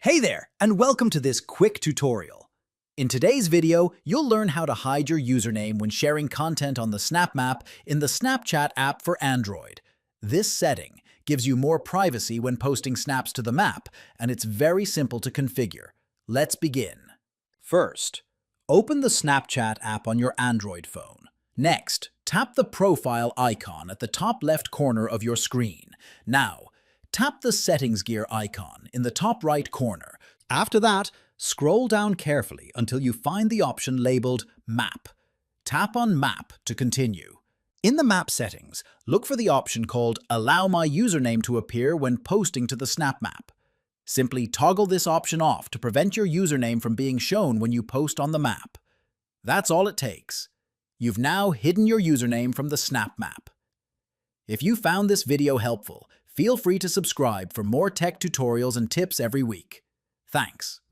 Hey there, and welcome to this quick tutorial. In today's video, you'll learn how to hide your username when sharing content on the Snap Map in the Snapchat app for Android. This setting gives you more privacy when posting snaps to the map, and it's very simple to configure. Let's begin. First, open the Snapchat app on your Android phone. Next, tap the profile icon at the top left corner of your screen. Now, tap the Settings gear icon in the top right corner. After that, scroll down carefully until you find the option labeled Map. Tap on Map to continue. In the Map settings, look for the option called Allow my username to appear when posting to the Snap Map. Simply toggle this option off to prevent your username from being shown when you post on the map. That's all it takes. You've now hidden your username from the Snap Map. If you found this video helpful, feel free to subscribe for more tech tutorials and tips every week. Thanks.